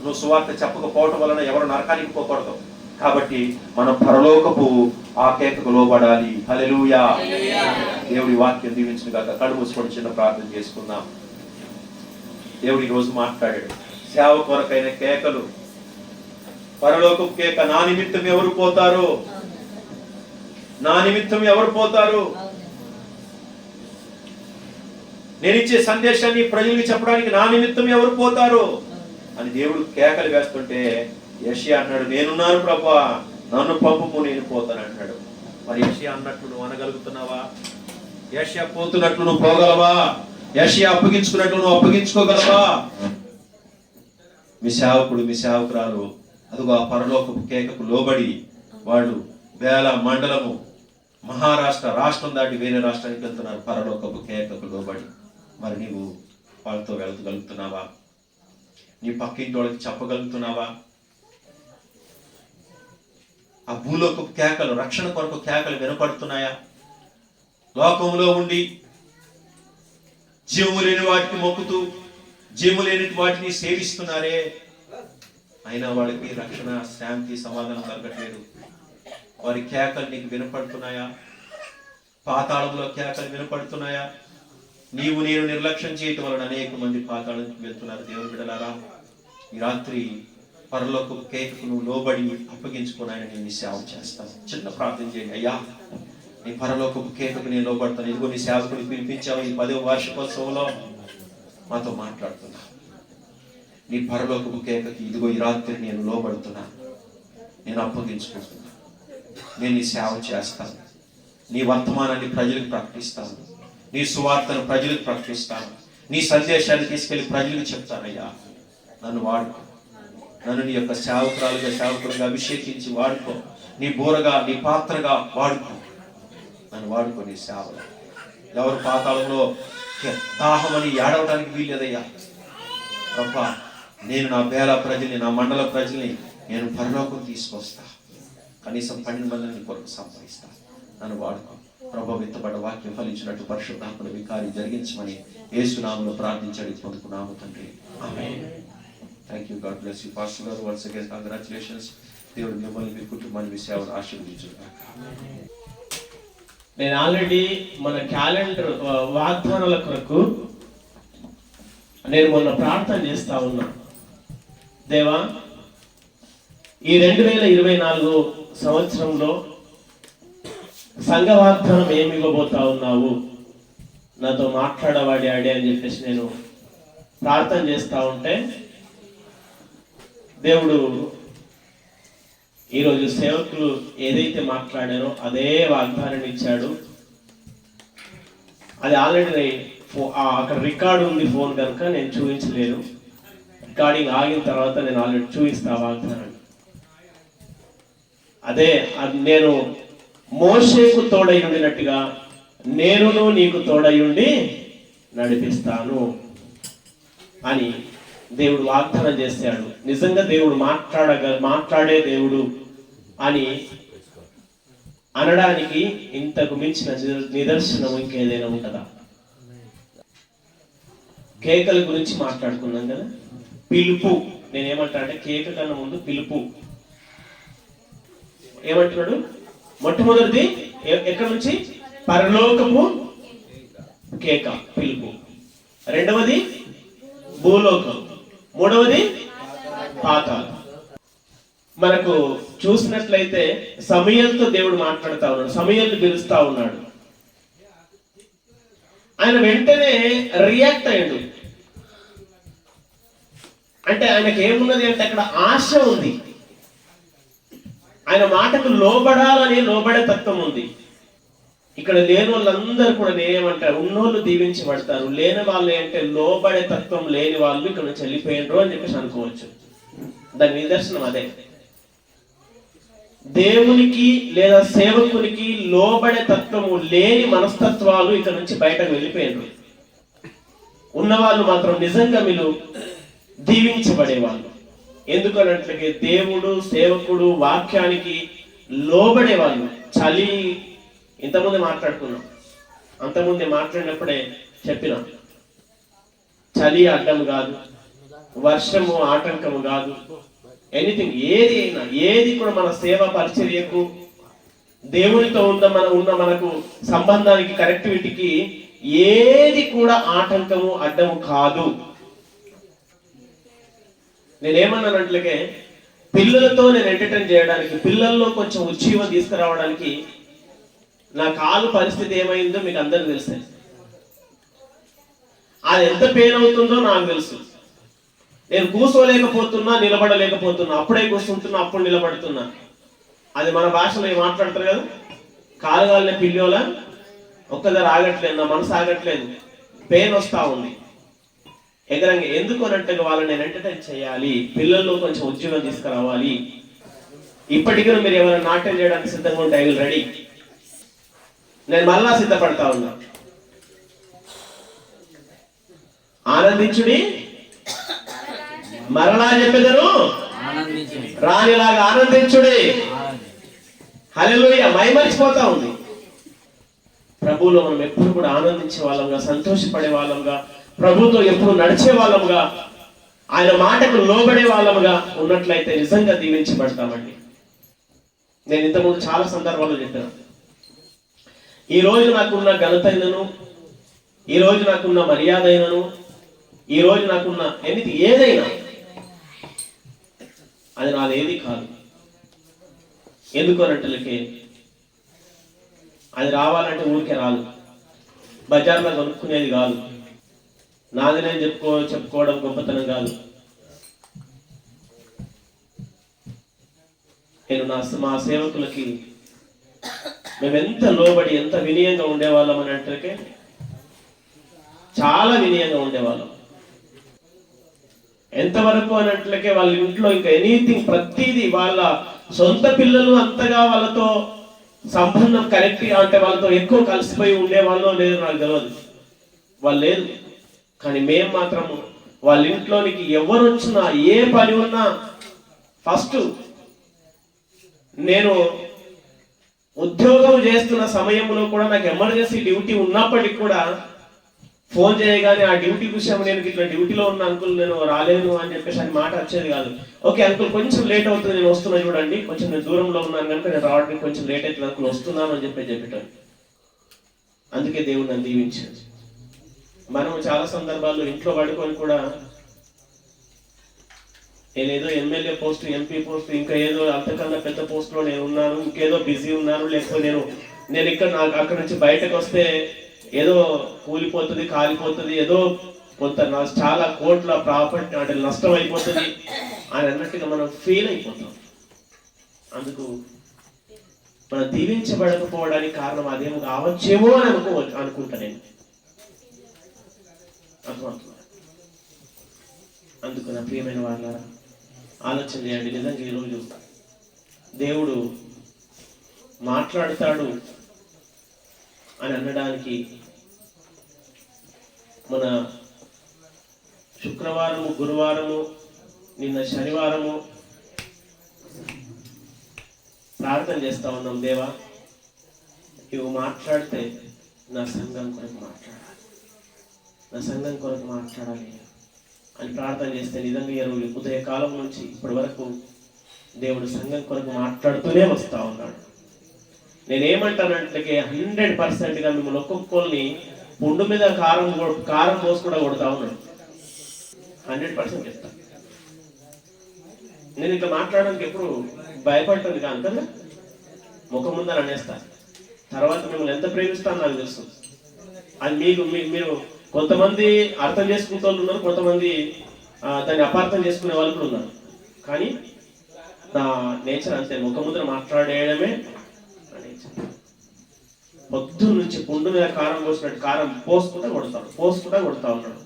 నువ్వు సువార్త చెప్పకపోవటం వలన ఎవరు నరకానికి పోకూడదు. కాబట్టి మనం పరలోకపు ఆ కేకకు లోబడాలి. హల్లెలూయా. దేవుడి వాక్యం దీవించిన గాక. కళ్ళు మూసుకొని చిన్న ప్రార్థన చేసుకుందాం. దేవుడి రోజు మాట్లాడాడు. సేవ కొరకైన కేకలు, పరలోకపు కేక. నా నిమిత్తం ఎవరు పోతారు? నా నిమిత్తం ఎవరు పోతారు? నేను ఇచ్చే సందేశాన్ని ప్రజలకు చెప్పడానికి నా నిమిత్తం ఎవరు పోతారు అని దేవుడు కేకలు వేస్తుంటే యెషయా అన్నాడు, నేనున్నాను ప్రభువా, నన్ను పంపుము, నేను పోతాను అన్నాడు. మరి యెషయా అన్నట్లు నువ్వు అనగలుగుతున్నావా? యెషయా పోతున్నట్లు నువ్వు పోగలవా? యెషయా అప్పగించుకున్నట్లు నువ్వు అప్పగించుకోగలవా? మీ సేవకుడు, మీ సేవకురాలు అదిగో ఆ పరలోకపు కేకకు లోబడి వాళ్ళు వేల మండలము, మహారాష్ట్ర, రాష్ట్రం దాటి వేరే రాష్ట్రానికి వెళ్తున్నారు పరలోకపు కేకకు లోబడి. మరి నీవు వాళ్ళతో వెళ్తగలుగుతున్నావా? నీ పక్కింటి వాళ్ళకి చెప్పగలుగుతున్నావా? ఆ భూలోకపు కేకలు, రక్షణ కొరకు కేకలు వినపడుతున్నాయా? లోకంలో ఉండి జీవము లేని వాటిని మొక్కుతూ జీవము లేని వాటిని సేవిస్తున్నారే, అయినా వాళ్ళకి రక్షణ, శాంతి, సమాధానం కలగట్లేదు. వారి కేకలు నీకు వినపడుతున్నాయా? పాతాళంలో కేకలు వినపడుతున్నాయా? నీవు నేను నిర్లక్ష్యం చేయటం వలన అనేక మంది పాతాళానికి వెళ్తున్నారు. దేవుని బిడ్డలారా, ఈ రాత్రి పరలోకపు కేకకు నువ్వు లోబడి అప్పగించుకున్నాయని నేను నీ సేవ చేస్తాను. చిన్న ప్రార్థన చేయండి. అయ్యా, నీ పరలోకపు కేకకు నేను లోబడతాను. ఇదిగో నీ సేవకుడికి పిలిపించావు. ఈ 10వ వార్షికోత్సవంలో మాతో మాట్లాడుతున్నా. నీ పరలోకపు కేకకి ఇదిగో ఈ రాత్రి నేను లోబడుతున్నా, నేను అప్పగించుకుంటున్నా. నేను నీ సేవ చేస్తాను. నీ వర్తమానాన్ని ప్రజలకు ప్రకటిస్తాను. నీ సువార్తను ప్రజలకు ప్రకటిస్తాను. నీ సందేశాన్ని తీసుకెళ్లి ప్రజలకు చెప్తానయ్యా. నన్ను వాడుకో. నన్ను నీ యొక్క సేవకులుగా అభిషేకించి వాడుకో. నీ బోరగా, నీ పాత్రగా వాడుకో. నన్ను వాడుకో నీ సేవలో. ఎవరు పాతాళంలో దాహమని ఏడవడానికి వీల్లేదయ్యా. ప్రభా, నేను నా బేల ప్రజల్ని, నా మండల ప్రజల్ని నేను పరలోకం తీసుకొస్తా. కనీసం 12 మందిని నీ కొరకు సంపాదిస్తా. నన్ను వాడుకో ప్రభు. విత్తబడ్డ వాక్యం ఫలించినట్టు పరిశుద్ధాత్మల వికారి జరిగించమని యేసు నామములో ప్రార్థించడి పొందుకున్నాము తండ్రి. ఆమేన్. Thank you. God bless you pastor గారు. Once again congratulations. దేవుడు మిమ్మల్ని, మీ కుటుంబాన్ని, మీ సేవను ఆశీర్వదించుగాక. నేను ఆల్రెడీ మన క్యాలెండర్ వాగ్దానాల కొరకు నేను మొన్న ప్రార్థన చేస్తా ఉన్నా. దేవా, ఈ 2024 సంవత్సరంలో సంఘ వాగ్దానం ఏమి ఇవ్వబోతా ఉన్నావు, నాతో మాట్లాడవాడి ఆడి అని చెప్పేసి నేను ప్రార్థన చేస్తా ఉంటే దేవుడు ఈరోజు సేవకులు ఏదైతే మాట్లాడారో అదే వాగ్దానం ఇచ్చాడు. అది ఆల్రెడీ అక్కడ రికార్డు ఉంది ఫోన్ కనుక నేను చూపించలేను. రికార్డింగ్ ఆగిన తర్వాత నేను ఆల్రెడీ చూపిస్తా వాగ్దానం. అదే నేను మోషేకు తోడై ఉండినట్టుగా నేనును నీకు తోడై ఉండి నడిపిస్తాను అని దేవుడు వాగ్దానం చేశాడు. నిజంగా దేవుడు మాట్లాడే దేవుడు అని అనడానికి ఇంతకు మించిన నిదర్శనం ఇంకేదైనా ఉంటుందా? కేకల గురించి మాట్లాడుకున్నాం కదా. పిలుపు, నేనేమంటా అంటే కేక కన్నా ముందు పిలుపు. ఏమంటున్నాడు? మొట్టమొదటిది ఎక్కడి నుంచి? పరలోకము కేక, పిలుపు. రెండవది భూలోకం. మూడవది పాతాళం. మనకు చూసినట్లయితే సమూయేలుతో దేవుడు మాట్లాడుతా ఉన్నాడు. సమూయేలుని పిలుస్తా ఉన్నాడు. ఆయన వెంటనే రియాక్ట్ అయ్యాడు. అంటే ఆయనకి ఏమున్నది అంటే అక్కడ ఆశ ఉంది. ఆయన మాటకు లోబడే తత్వం ఉంది. ఇక్కడ లేని వాళ్ళందరూ కూడా నేనేమంటారు, ఉన్నోళ్ళు దీవించబడతారు, లేని వాళ్ళు అంటే లోబడే తత్వం లేని వాళ్ళు ఇక్కడ నుంచి వెళ్ళిపోయినరు అని చెప్పేసి అనుకోవచ్చు. దాని నిదర్శనం అదే. దేవునికి లేదా సేవకునికి లోబడే తత్వము లేని మనస్తత్వాలు ఇక్కడ నుంచి బయటకు వెళ్ళిపోయినరు. ఉన్నవాళ్ళు మాత్రం నిజంగా మీరు దీవించబడేవాళ్ళు. ఎందుకన్నట్లయితే దేవుడు, సేవకుడు వాక్యానికి లోబడేవాళ్ళు. చలి ఇంతకుముందే మాట్లాడుకున్నాం, అంతకుముందే మాట్లాడినప్పుడే చెప్పిన, చలి అడ్డం కాదు, వర్షము ఆటంకము కాదు, ఎనీథింగ్ ఏది కూడా మన సేవ పరిచర్యకు దేవునితో ఉన్న మనకు సంబంధానికి కనెక్టివిటీకి ఏది కూడా ఆటంకము అడ్డము కాదు. నేనేమన్నానంట్లకే పిల్లలతో నేను ఎంటర్టైన్ చేయడానికి, పిల్లల్లో కొంచెం ఉజ్జీవం తీసుకురావడానికి నా కాలు పరిస్థితి ఏమైందో మీకు అందరికి తెలుసు. అది ఎంత పెయిన్ అవుతుందో నాకు తెలుసు. నేను కూర్చోలేకపోతున్నా, నిలబడలేకపోతున్నా, అప్పుడే కూర్చుంటున్నా, అప్పుడు నిలబడుతున్నా. అది మన భాషలో మాట్లాడతారు కదా, కాలుగాలిన పిల్లోలా ఒక్కదారు ఆగట్లేదు, నా మనసు ఆగట్లేదు, పెయిన్ వస్తా ఉంది ఎగరంగా. ఎందుకు అన్నట్టు వాళ్ళని నేను ఎంటర్టైన్ చేయాలి, పిల్లల్లో కొంచెం ఉద్యోగం తీసుకురావాలి. ఇప్పటికీ మీరు ఎవరైనా నాట్యం చేయడానికి సిద్ధంగా ఉంటే ఐ విల్ రెడీ. నేను మళ్ళా సిద్ధపడతా ఉన్నా. ఆనందించుడి, మరలా చెప్పెదను రానిలాగా ఆనందించుడి. హల్లెలూయా. మైమరిచిపోతా ఉంది. ప్రభువులో మనం ఎప్పుడు కూడా ఆనందించే వాళ్ళంగా, సంతోషపడే వాళ్ళంగా, ప్రభుతో ఎప్పుడు నడిచే వాళ్ళముగా, ఆయన మాటకు లోబడే వాళ్ళముగా ఉన్నట్లయితే నిజంగా దీవించబడతామండి. నేను ఇంతకుముందు చాలా సందర్భాల్లో చెప్పాను, ఈ రోజు నాకున్న ఘనతైనను, ఈ రోజు నాకున్న మర్యాద అయినను, ఈ రోజు నాకున్న ఏదైనా అది నాదేది కాదు. ఎందుకు అన్నట్లకే అది రావాలంటే ఊరికే రాదు, బజార్లో కొనుక్కునేది కాదు, నాది నేను చెప్పుకోవడం గొప్పతనం కాదు. నేను మా సేవకులకి మేము ఎంత లోబడి, ఎంత వినయంగా ఉండేవాళ్ళం అని అంటే చాలా వినయంగా ఉండేవాళ్ళం. ఎంతవరకు అన్నట్లకే వాళ్ళ ఇంట్లో ఇంకా ఎనీథింగ్ ప్రతిదీ వాళ్ళ సొంత పిల్లలు అంతగా వాళ్ళతో సంబంధం కరెక్ట్ అంటే వాళ్ళతో ఎక్కువ కలిసిపోయి ఉండేవాళ్ళో లేదు నాకు తెలియదు, వాళ్ళు లేదు. కానీ మేము మాత్రము వాళ్ళ ఇంట్లోనికి ఎవరు వచ్చినా, ఏ పని ఉన్నా ఫస్ట్ నేను ఉద్యోగం చేస్తున్న సమయంలో కూడా నాకు ఎమర్జెన్సీ డ్యూటీ ఉన్నప్పటికీ కూడా ఫోన్ చేయగానే ఆ డ్యూటీ విషయం నేను ఇట్లా డ్యూటీలో ఉన్న అంకుల్ నేను రాలేను అని చెప్పేసి అని మాట వచ్చేది కాదు. ఓకే అంకుల్ కొంచెం లేట్ అవుతుంది, నేను వస్తున్నా చూడండి, కొంచెం నేను దూరంలో ఉన్నాను కనుక నేను రావడానికి కొంచెం లేట్ అవుతుంది అంకుల్, వస్తున్నాను అని చెప్పేటాను. అందుకే దేవుడు నన్ను దీవించాడు. మనం చాలా సందర్భాల్లో ఇంట్లో పడుకొని కూడా నేనేదో ఎమ్మెల్యే పోస్ట్, ఎంపీ పోస్ట్, ఇంకా ఏదో అంతకన్నా పెద్ద పోస్ట్ లో నేను ఉన్నాను, ఇంకేదో బిజీ ఉన్నాను, లేకపోతే నేను ఇక్కడ అక్కడ నుంచి బయటకు వస్తే ఏదో కూలిపోతుంది, కాలిపోతుంది, ఏదో కొంత చాలా కోట్ల ప్రాపర్టీ అంటే నష్టం అయిపోతుంది అని అన్నట్టుగా మనం ఫీల్ అయిపోతాం. అందుకు మనం దీవించబడకపోవడానికి కారణం అదేమో కావచ్చేమో అని అనుకుంటా నేను. అర్థమవుతుంది. అందుకు నా ప్రియమైన వాళ్ళారా ఆలోచన చేయండి. నిజంగా ఈరోజు దేవుడు మాట్లాడతాడు అని అనడానికి మన శుక్రవారము, గురువారము, నిన్న శనివారము ప్రార్థన చేస్తా ఉన్నాం. దేవా ఇవి మాట్లాడితే నా సంఘం కొరకు మాట్లాడాలి, నా సంఘం కొరకు మాట్లాడాలి అని ప్రార్థన చేస్తే నిజంగా ఈరోజు ఉదయకాలం నుంచి ఇప్పటి వరకు దేవుడు సంఘం కొరకు మాట్లాడుతూనే వస్తూ ఉన్నాడు. నేనేమంటానంటే 100%గా మిమ్మల్ని ఒక్కొక్కరిని పుండు మీద కారం పోసి కూడా కొడతా ఉన్నాడు. 100% చెప్తాను. నేను ఇట్లా మాట్లాడడానికి ఎప్పుడు భయపడుతుంది కాదు కదా, ముఖం ముందర అనేస్తా. తర్వాత మిమ్మల్ని ఎంత ప్రేమిస్తానో నాకు తెలుసు. అది మీరు కొంతమంది అర్థం చేసుకుంటూ ఉన్నారు, కొంతమంది దాన్ని అపార్థం చేసుకునే వాళ్ళు కూడా ఉన్నారు. కానీ నా నేచర్ అంతే, ముఖముద్ర మాట్లాడేయడమే నా నేచర్. పొద్దున్న నుంచి పుండు మీద కారం పోసినట్టు కారం పోసుకుంటా కొడతా ఉన్నాడు.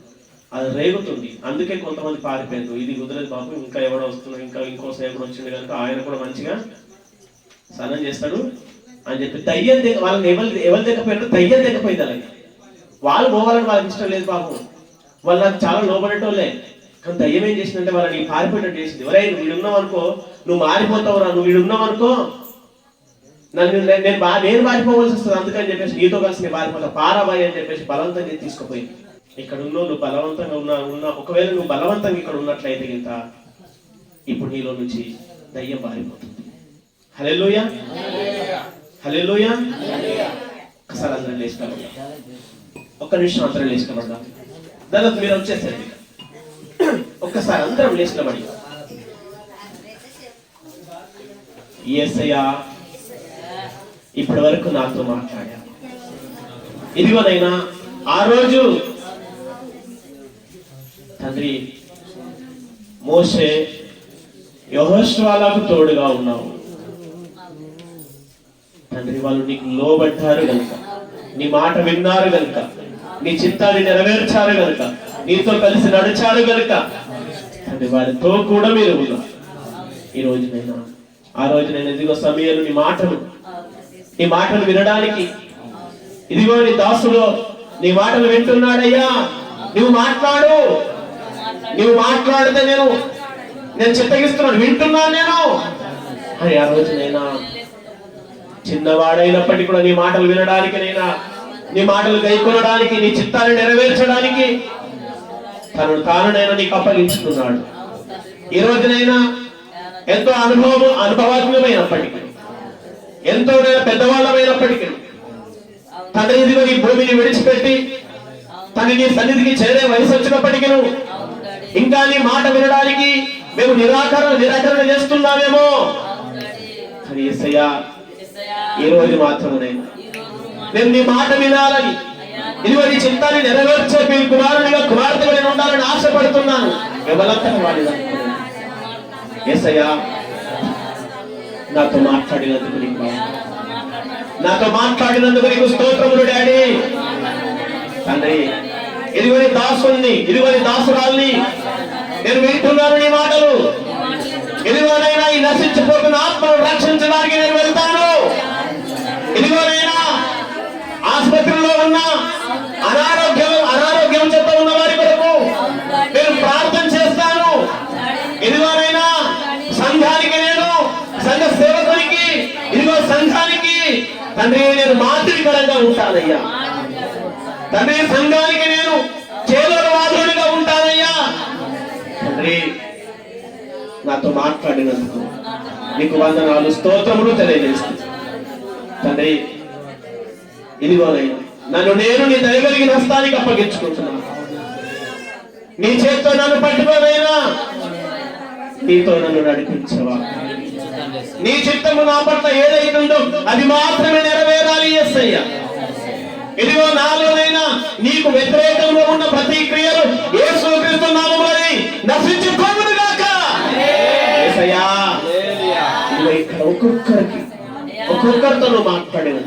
అది రేగుతుంది. అందుకే కొంతమంది పారిపోయారు. ఇది కుదరదు బాబు, ఇంకా ఎవడో వస్తున్నాడు, ఇంకో సేవకుడు వచ్చింది కనుక ఆయన కూడా మంచిగా స్నానం చేస్తాడు అని చెప్పి దయ్యం వాళ్ళని ఎవరు దిగపోయారు, దయ్యం దిగపోయింది. అలాగే వాళ్ళు పోవాలని వాళ్ళకి ఇష్టం లేదు పాపం. వాళ్ళు నాకు చాలా లోపడేటోళ్ళే. కానీ దయ్యం ఏం చేసిందంటే వాళ్ళని పారిపోయేటట్టు చేసింది. ఎవరైనా నువ్వు వీడున్నావు అనుకో, నువ్వు మారిపోతావురా, నువ్వు వీడున్నావు అనుకో, నేను పారిపోవాల్సి వస్తుంది. అందుకని చెప్పేసి నీతో కలిసి నేను పారిపోతా, పారాబాయి అని చెప్పేసి బలవంతంగా తీసుకుపోయింది. ఇక్కడ ఉన్నావు, నువ్వు బలవంతంగా ఉన్నా ఒకవేళ నువ్వు బలవంతంగా ఇక్కడ ఉన్నట్లయితే ఇంత ఇప్పుడు నీలో నుంచి దయ్యం పారిపోతుంది. హల్లెలూయా, హల్లెలూయా. ఒకసారి అందరం లేచుకోవాలి, ఒక్క నిమిషం అందరం లేచుకోమన్నా. దాదాపు మీరు వచ్చేసరికి ఒక్కసారి అందరం లేచినబడి, యేసయ్యా ఇప్పటి వరకు నాతో మాట్లాడా. ఇదిగోనైనా ఆ రోజు తండ్రి మోషే యెహోషువలకు తోడుగా ఉన్నావు తండ్రి. వాళ్ళు నీకు లోబడ్డారు కనుక, నీ మాట విన్నారు కనుక, నీ చిత్తాన్ని నెరవేర్చారు కనుక, నీతో కలిసి నడిచారు కనుక తండ్రి వారితో కూడా మీరు ఉన్నారు. ఈ రోజునైనా ఆ రోజునైనా ఇదిగో సమయంలో నీ మాటలు వినడానికి ఇదిగో నీ దాసుడు నీ మాటలు వింటున్నాడయ్యా. నువ్వు మాట్లాడితే నేను చిత్తగిస్తున్నాను, వింటున్నాను నేను అని. ఆ రోజునైనా చిన్నవాడైనప్పటికీ కూడా నీ మాటలు వినడానికి, నీ మాటలు గైకొనడానికి, నీ చిత్తాన్ని నెరవేర్చడానికి తానునైనా నీకు అప్పగించుకున్నాడు. ఈ రోజునైనా ఎంతో అనుభవాత్మకమైనప్పటికీ, ఎంతో పెద్దవాళ్ళమైనప్పటికీ తండ్రి ఇదిగో ఈ భూమిని విడిచిపెట్టి నీ సన్నిధికి చేరే వయసు వచ్చినప్పటికీ ఇంకా నీ మాట వినడానికి మేము నిరాకరణ చేస్తున్నామేమో. కానీ యేసయ్యా ఈ రోజు మాత్రమేనైనా మేము నీ మాట వినాలని, ఇదిగో నీ చిత్తాన్ని నెరవేర్చే మీ కుమార్తెగా నేను ఉండాలని ఆశపడుతున్నాను. ఎవరంతా వాళ్ళు యేసయ్యా నాతో మాట్లాడినందుకు నీకు స్తోత్రములు డాడీ. తండ్రి ఇదిగో నీ దాసుల్ని, ఇదిగో నీ దాసురాల్ని నేను వింటున్నాను నీ మాటలు. ఇదిగోనైనా ఈ నశించిపోతున్న ఆత్మను రక్షించడానికి నేను వెళ్తాను. ఇదిగోనైనా ఆసుపత్రిలో ఉన్న అనారోగ్యం చెత్త ఉన్న వారి కొరకు నేను ప్రార్థన చేస్తాను. ఇదిగోనైనా సంఘానికి, సంఘ సేవకునికి, ఇదిగో సంఘానికి తండ్రి నేను మాదిరికరంగా ఉంటానయ్యా. తండ్రి సంఘానికి నేను చేదోడవాదుడిగా ఉంటానయ్యా. తండ్రి నాతో మాట్లాడినందుకు నీకు వందనాలు, స్తోత్రములు తెలియజేస్తాను. తండ్రి ఇదిగోనైనా నేను నీ దయగలిగిన హస్తానికి అప్పగించుకుంటున్నాను. నీ చేతితో నన్ను పట్టుకోనైనా నీతో నన్ను నడిపించవా. నీ చిత్తము నా పట్ల ఏదైతుందో అది మాత్రమే నెరవేరాలి యేసయ్యా. ఇదిగో నాలోనైనా నీకు వ్యతిరేకంగా ఉన్న ప్రతిక్రియలు యేసుక్రీస్తు నామములో నశించుకోవును గాక. యేసయ్యా ఇక్కడ ఒక్కొక్కరితో మాట్లాడేది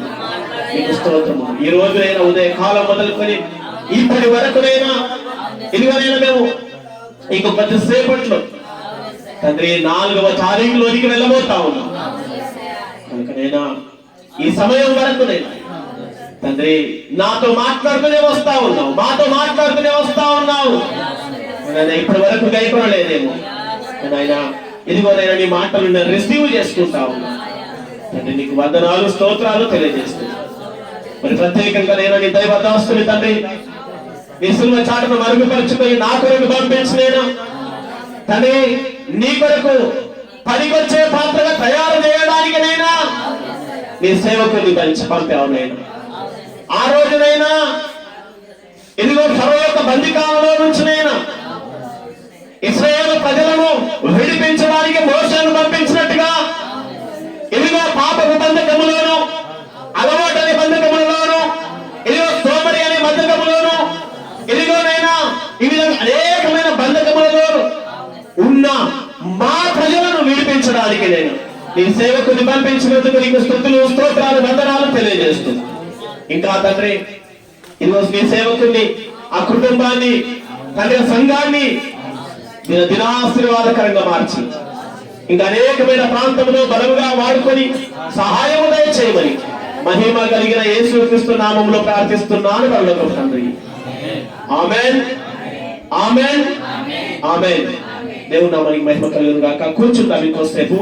నీకు స్తోత్రము. ఈ రోజునైనా ఉదయ కాలం మొదలుకొని ఇప్పటి వరకునైనా ఇదిగోనైనా మేము ఇంకో కొద్దిసేపట్లో తండ్రి 4వ తారీఖులోనికి వెళ్ళబోతా ఉన్నాం కనుకనైనా ఈ సమయం వరకునైనా తండ్రి నాతో మాట్లాడుతూనే వస్తా ఉన్నావు, మాతో మాట్లాడుతూనే వస్తా ఉన్నావు. ఇప్పటి వరకు గైకొనలేదేమో ఆయన ఇదిగోనైనా నీ మాటలు నేను రిసీవ్ చేసుకుంటా ఉన్నా తండ్రి. నీకు వందనాలు, స్తోత్రాలు తెలియజేస్తున్నా. మరి ప్రత్యేకంగా నేను నీ దైవదాస్తుని తండ్రి నీ సిలువ చాటును మరుగుపరుచుకొని నా కొరకు పంపించినేనా తండ్రి, నీ కొరకు పనికొచ్చే పాత్రగా తయారు చేయడానికి నైనా నీ సేవకుని పంపావు నైనా. ఆ రోజునైనా ఇదిగో ఫరో యొక్క బందికాలలో నుంచి నైనా ఇశ్రాయేలు ప్రజలను విడిపించడానికి మోషేను పంపించినట్టుగా ఇదిగో పాపపు బంధకములోను, అలవాటు అనే బంధకములలోను, ఇదిగో సోమరి అనే బంధకములోను, ఇదిగోనైనా ఈ విధంగా అనేకమైన బంధకములలోను నీ సేవకుని పంపించినందుకు నీకు స్తుతులు, స్తోత్రాలు, వందనాలు తెలియజేస్తూ, ఇంకా తండ్రి ఈరోజు నీ సేవకుని, ఆ కుటుంబాన్ని, తండ్రి సంఘాన్ని మీరు దినాశీర్వాదకరంగా మార్చి ఇంకా అనేకమైన ప్రాంతంలో బలముగా వాడుకొని సహాయము దయచేయమని మహిమ కలిగిన యేసుక్రీస్తు నామములో ప్రార్థిస్తున్నాను పరలోకపు తండ్రి. ఆమేన్, ఆమేన్, ఆమేన్. దేవుని నామానికి మహిమ కలుగును గాక. కూర్చుందాం ఇంకోసేపు.